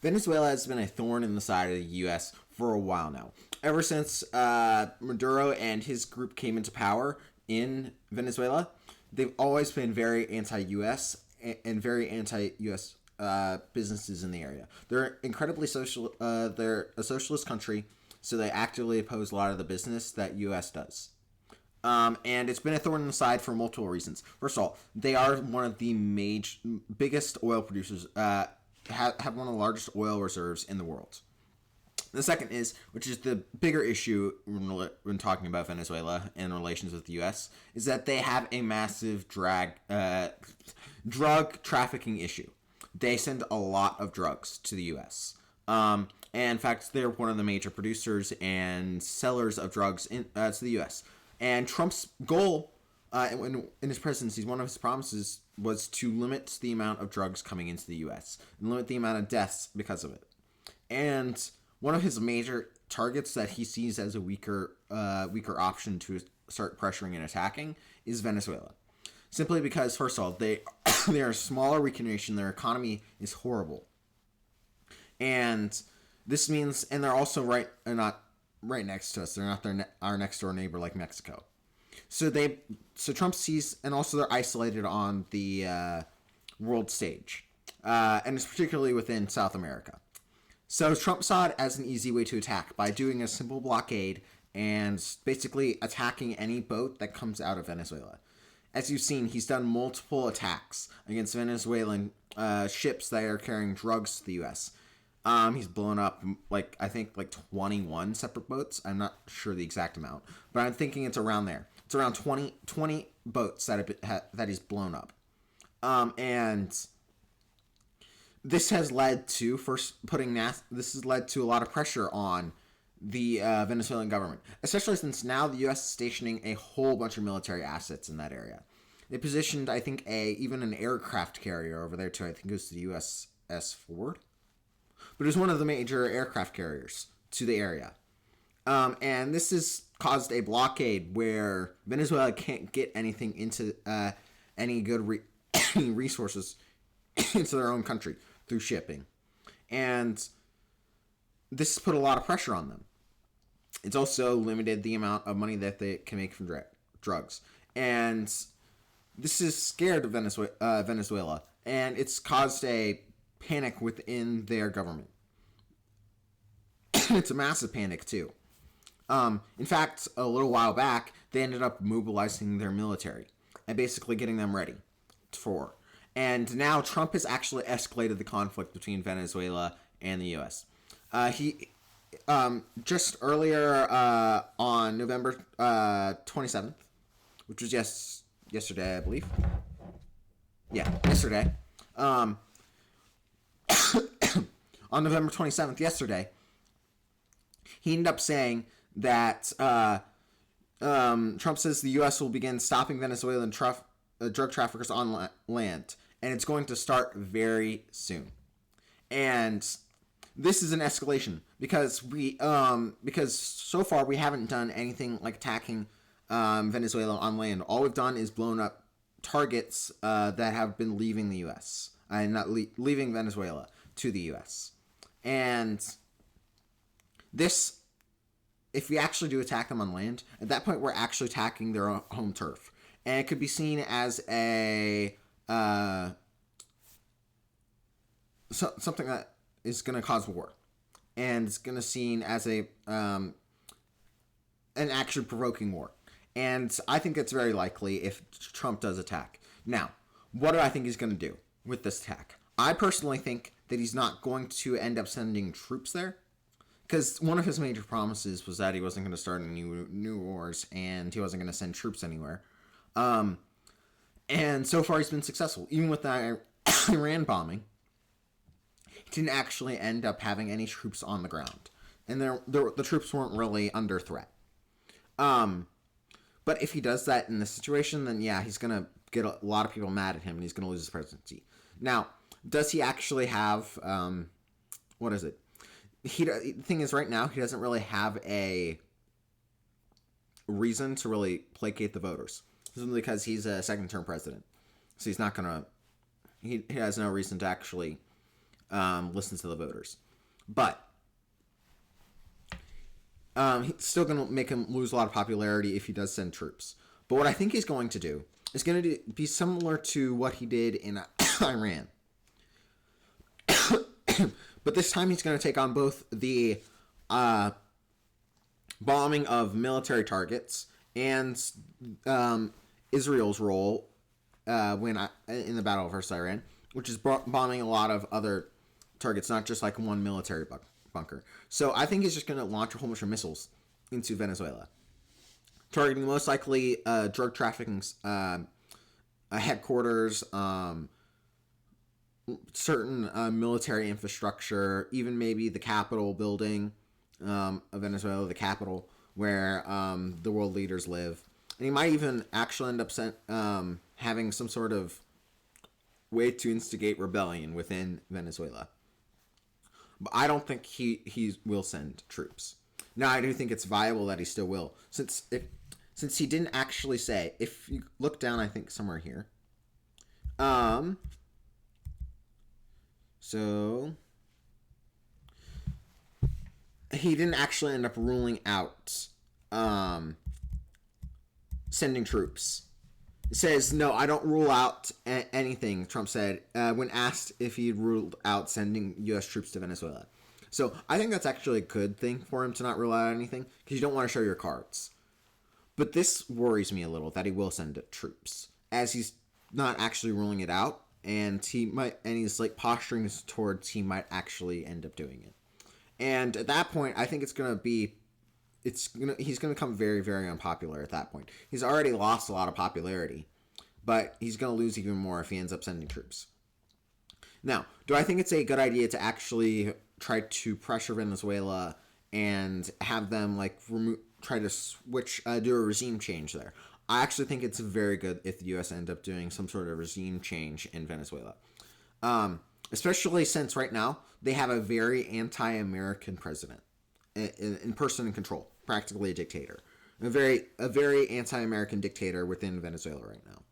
Venezuela has been a thorn in the side of the U.S. for a while now. Ever since Maduro and his group came into power in Venezuela, they've always been very anti-U.S. and very anti-U.S. Businesses in the area. They're incredibly social. They're a socialist country, so they actively oppose a lot of the business that U.S. does. And it's been a thorn in the side for multiple reasons. First of all, they are one of the biggest oil producers, have one of the largest oil reserves in the world. The second is, which is the bigger issue when talking about Venezuela and relations with the U.S., is that they have a massive drug trafficking issue. They send a lot of drugs to the U.S. And in fact, they're one of the major producers and sellers of drugs to the U.S. And Trump's goal in his presidency, one of his promises was to limit the amount of drugs coming into the U.S. and limit the amount of deaths because of it. And one of his major targets that he sees as a weaker option to start pressuring and attacking is Venezuela. Simply because, first of all, they are a smaller, weaker nation. Their economy is horrible. And this means, and they're also not right next to us. They're not our next door neighbor like Mexico. So Trump sees, and also they're isolated on the world stage, and it's particularly within South America. So Trump saw it as an easy way to attack by doing a simple blockade and basically attacking any boat that comes out of Venezuela. As you've seen, he's done multiple attacks against Venezuelan ships that are carrying drugs to the U.S. He's blown up, I think 21 separate boats. I'm not sure the exact amount, but I'm thinking it's around there. It's around 20 boats that he's blown up. And this has led to this has led to a lot of pressure on the Venezuelan government, especially since now the U.S. is stationing a whole bunch of military assets in that area. They positioned, I think, even an aircraft carrier over there too. I think it goes to the USS Ford. But it was one of the major aircraft carriers to the area. And this has caused a blockade where Venezuela can't get anything into any good resources into their own country through shipping. And this has put a lot of pressure on them. It's also limited the amount of money that they can make from drugs. And this has scared Venezuela. And it's caused a panic within their government. It's a massive panic, too. In fact, a little while back, they ended up mobilizing their military and basically getting them ready for. And now Trump has actually escalated the conflict between Venezuela and the U.S. He just earlier on November 27th, which was yesterday, I believe. Yeah, yesterday. On November 27th, yesterday, he ended up saying that Trump says the U.S. will begin stopping Venezuelan drug traffickers on land, and it's going to start very soon. And this is an escalation because because so far we haven't done anything like attacking Venezuela on land. All we've done is blown up targets that have been leaving the U.S. and not leaving Venezuela to the U.S. And this, if we actually do attack them on land, at that point we're actually attacking their home turf, and it could be seen as a something that is going to cause war, and it's going to be seen as an action provoking war. And I think it's very likely if Trump does attack. Now, what do I think he's going to do with this attack? I personally think that he's not going to end up sending troops there, because one of his major promises was that he wasn't going to start any new wars and he wasn't going to send troops anywhere. And so far he's been successful. Even with the Iran bombing, he didn't actually end up having any troops on the ground. And the troops weren't really under threat. But if he does that in this situation, then yeah, he's going to get a lot of people mad at him and he's going to lose his presidency. Now, does he actually have, what is it? The thing is, right now, he doesn't really have a reason to really placate the voters. Simply because he's a second-term president. So he's not going to, he has no reason to actually listens to the voters. But he's still going to make him lose a lot of popularity if he does send troops. But what I think he's going to do is going to be similar to what he did in Iran. But this time he's going to take on both the bombing of military targets and Israel's role when in the Battle of First Iran, which is bombing a lot of other targets, not just like one military bunker. So I think he's just going to launch a whole bunch of missiles into Venezuela, targeting most likely drug trafficking headquarters, certain military infrastructure, even maybe the Capitol building of Venezuela, the capital where the world leaders live. And he might even actually end up having some sort of way to instigate rebellion within Venezuela. But I don't think he will send troops. Now, I do think it's viable that he still will, since he didn't actually say. If you look down, I think somewhere here. So he didn't actually end up ruling out sending troops. It says, no, I don't rule out anything, Trump said, when asked if he ruled out sending U.S. troops to Venezuela. So I think that's actually a good thing for him to not rule out anything, because you don't want to show your cards. But this worries me a little, that he will send troops, as he's not actually ruling it out, and he's like posturing towards he might actually end up doing it. And at that point, I think he's going to become very, very unpopular at that point. He's already lost a lot of popularity, but he's going to lose even more if he ends up sending troops. Now, do I think it's a good idea to actually try to pressure Venezuela and have them try to switch, do a regime change there? I actually think it's very good if the U.S. end up doing some sort of regime change in Venezuela. Especially since right now they have a very anti-American president in person in control, practically a dictator, a very anti-American dictator within Venezuela right now.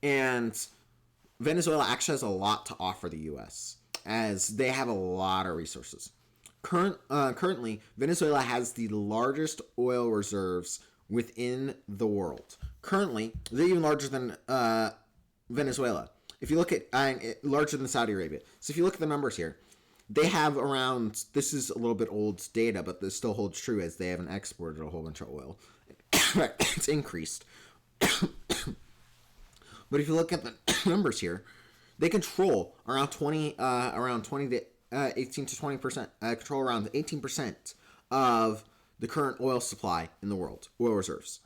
And Venezuela actually has a lot to offer the U.S. as they have a lot of resources. Currently, Venezuela has the largest oil reserves within the world. Currently, they're even larger than Venezuela. If you look at larger than Saudi Arabia. So if you look at the numbers here, they have around, this is a little bit old data, but this still holds true as they haven't exported a whole bunch of oil. It's increased. But if you look at the numbers here, they control around 18 to 20%, control around 18% of the current oil supply in the world, oil reserves.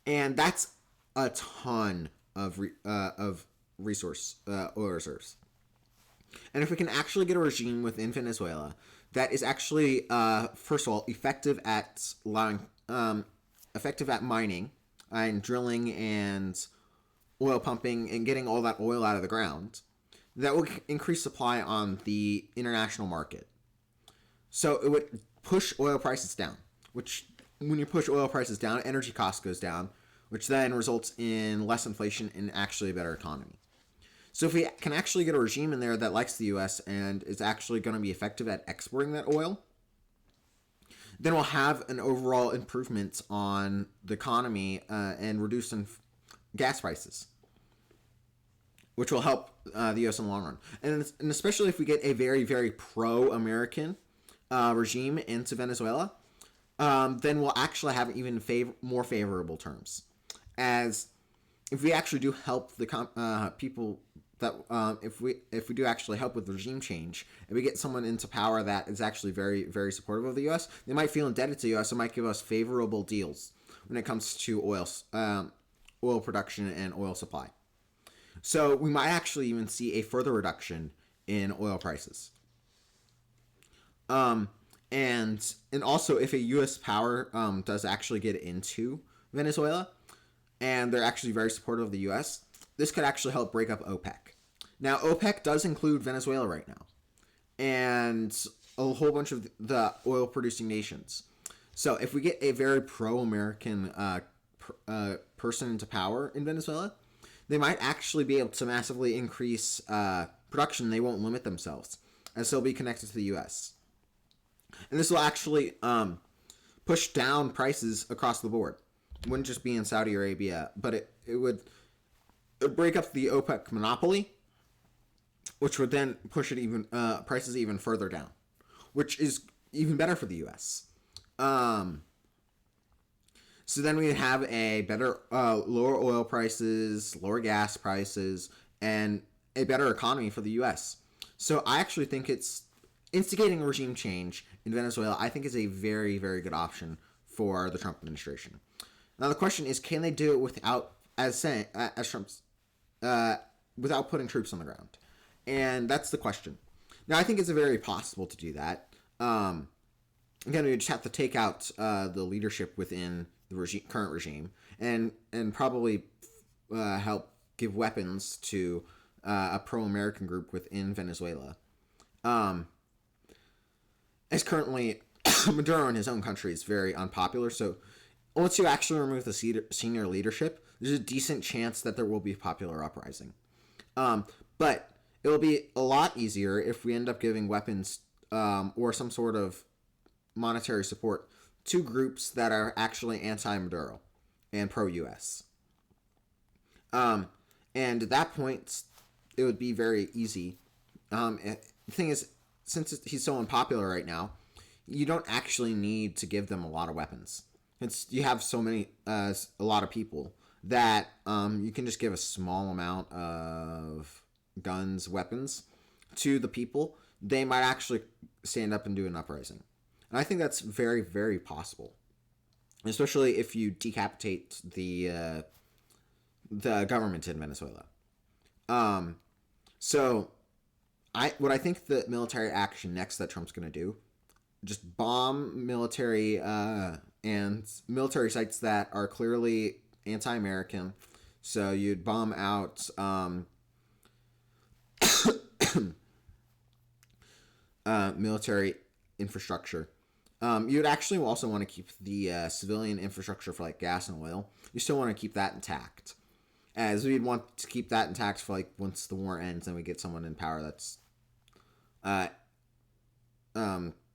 And that's a ton of oil reserves. And if we can actually get a regime within Venezuela that is actually, first of all, effective at mining and drilling and oil pumping and getting all that oil out of the ground, that will increase supply on the international market. So it would push oil prices down, which when you push oil prices down, energy cost goes down, which then results in less inflation and actually a better economy. So if we can actually get a regime in there that likes the U.S. and is actually going to be effective at exporting that oil, then we'll have an overall improvement on the economy and reduce gas prices, which will help the U.S. in the long run. And especially if we get a very, very pro-American regime into Venezuela, then we'll actually have even more favorable terms. As if we actually do help the people that if we do actually help with regime change, and we get someone into power that is actually very, very supportive of the U.S., they might feel indebted to the U.S. and might give us favorable deals when it comes to oil production and oil supply. So we might actually even see a further reduction in oil prices. And also if a U.S. power does actually get into Venezuela, and they're actually very supportive of the U.S., this could actually help break up OPEC. Now, OPEC does include Venezuela right now, and a whole bunch of the oil-producing nations. So if we get a very pro-American person into power in Venezuela, they might actually be able to massively increase production. They won't limit themselves. as they'll be connected to the U.S. And this will actually push down prices across the board. It wouldn't just be in Saudi Arabia, but it would break up the OPEC monopoly, which would then push it even prices even further down, which is even better for the U.S. So then we have a better, lower oil prices, lower gas prices, and a better economy for the U.S. So I actually think it's instigating a regime change in Venezuela. I think is a very, very good option for the Trump administration. Now the question is, can they do it without, as Trump's, without putting troops on the ground? And that's the question. Now I think it's very possible to do that. Again, we just have to take out the leadership within the current regime, and probably help give weapons to a pro-American group within Venezuela. As currently, Maduro in his own country is very unpopular, so once you actually remove the senior leadership, there's a decent chance that there will be a popular uprising. But it will be a lot easier if we end up giving weapons or some sort of monetary support to groups that are actually anti-Maduro and pro-U.S. And at that point, it would be very easy. The thing is, since he's so unpopular right now, you don't actually need to give them a lot of weapons. You have so many, a lot of people that you can just give a small amount of guns, weapons to the people. They might actually stand up and do an uprising. And I think that's very, very possible, especially if you decapitate the government in Venezuela. So what I think the military action next that Trump's going to do, just bomb military and military sites that are clearly anti-American. So you'd bomb out military infrastructure. You'd actually also want to keep the civilian infrastructure for like gas and oil. You still want to keep that intact, as we'd want to keep that intact for like once the war ends and we get someone in power that's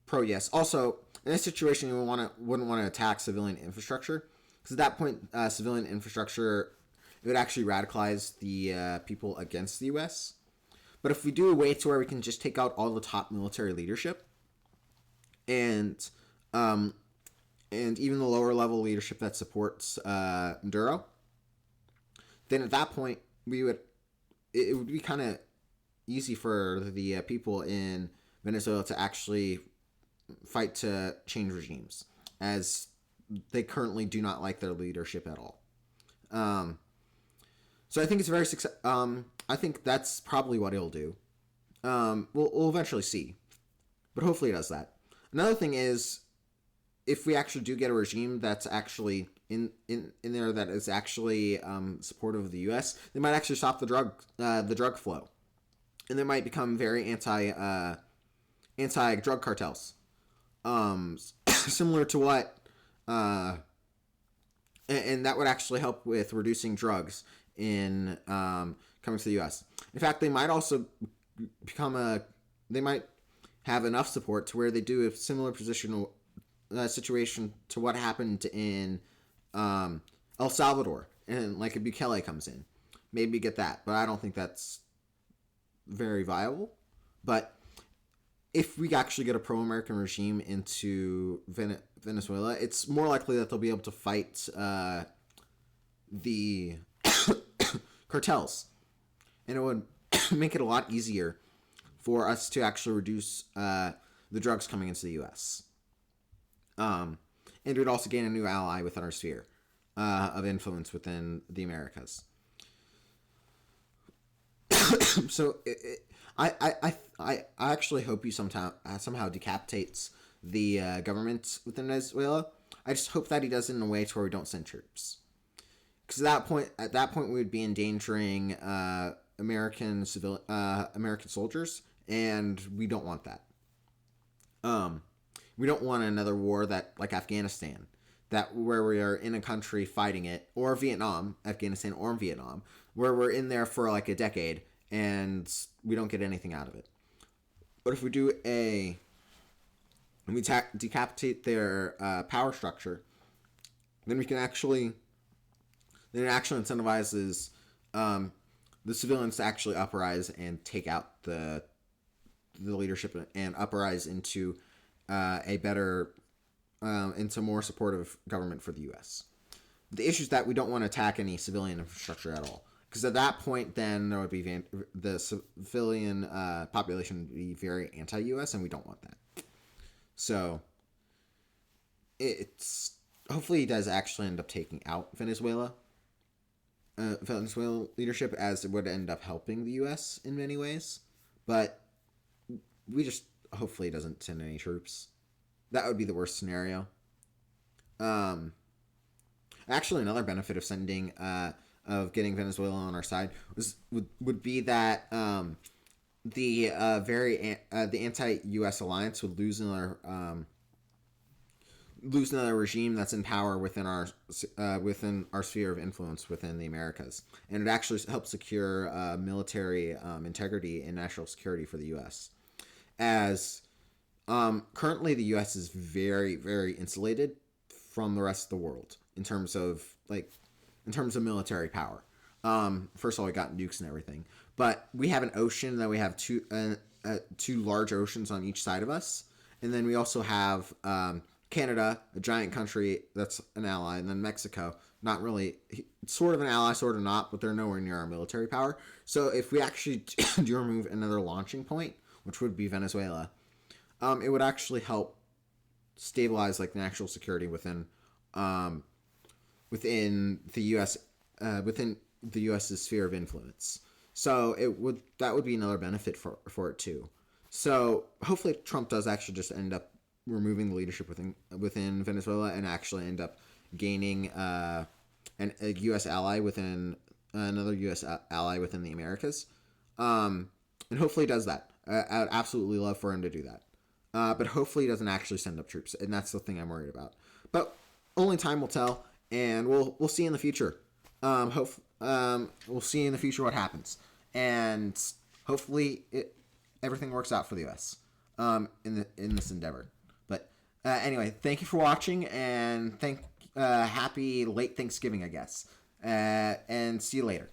pro yes. Also, in this situation, you wouldn't want to attack civilian infrastructure, because at that point, civilian infrastructure, it would actually radicalize the people against the U.S. But if we do a way to where we can just take out all the top military leadership, and even the lower level leadership that supports Maduro, then at that point it would be kind of easy for the people in Venezuela to actually fight to change regimes, as they currently do not like their leadership at all. So I think it's very I think that's probably what it'll do. We'll eventually see, but hopefully it does that. Another thing is, if we actually do get a regime that's actually in there that is actually supportive of the U.S., they might actually stop the drug flow, and they might become very anti drug cartels, similar to what, and that would actually help with reducing drugs in coming to the U.S. In fact, they might also they might have enough support to where they do a similar situation to what happened in El Salvador, and like a Bukele comes in, maybe get that, but I don't think that's very viable. But if we actually get a pro-American regime into Venezuela, it's more likely that they'll be able to fight the cartels, and it would make it a lot easier for us to actually reduce the drugs coming into the U.S. And it would also gain a new ally within our sphere of influence within the Americas. So I actually hope you somehow decapitates the government within Venezuela. I just hope that he does it in a way to where we don't send troops, because at that point we would be endangering American soldiers, and we don't want that. We don't want another war that like Afghanistan, that where we are in a country fighting it, or Afghanistan or Vietnam, where we're in there for like a decade and we don't get anything out of it. But if we decapitate their power structure, then we can actually then it actually incentivizes the civilians to actually uprise and take out the leadership and uprise into a better into more supportive government for the U.S. The issue is that we don't want to attack any civilian infrastructure at all, because at that point, then there would be the civilian population would be very anti-U.S., and we don't want that. So it's hopefully he does actually end up taking out Venezuela leadership, as it would end up helping the U.S. in many ways. But we just hopefully he doesn't send any troops. That would be the worst scenario. Actually, another benefit of sending of getting Venezuela on our side would be that the anti-U.S. alliance would lose another regime that's in power within our sphere of influence within the Americas, and it actually helps secure military integrity and national security for the U.S. As currently the U.S. is very, very insulated from the rest of the world in terms of military power. First of all, we got nukes and everything, but we have an ocean. That we have two large oceans on each side of us, and then we also have Canada, a giant country that's an ally, and then Mexico, not really, sort of an ally, sort of not, but they're nowhere near our military power. So if we actually do remove another launching point, which would be Venezuela, it would actually help stabilize like national security within the U.S. Within the U.S.'s sphere of influence. So that would be another benefit for it too. So hopefully Trump does actually just end up removing the leadership within Venezuela and actually end up gaining a U.S. ally within another U.S. ally within the Americas, and hopefully he does that. I would absolutely love for him to do that, but hopefully he doesn't actually send up troops, and that's the thing I'm worried about. But only time will tell, and we'll see in the future. We'll see in the future what happens, and hopefully everything works out for the U.S. In this endeavor. But anyway, thank you for watching, and happy late Thanksgiving, I guess. And see you later.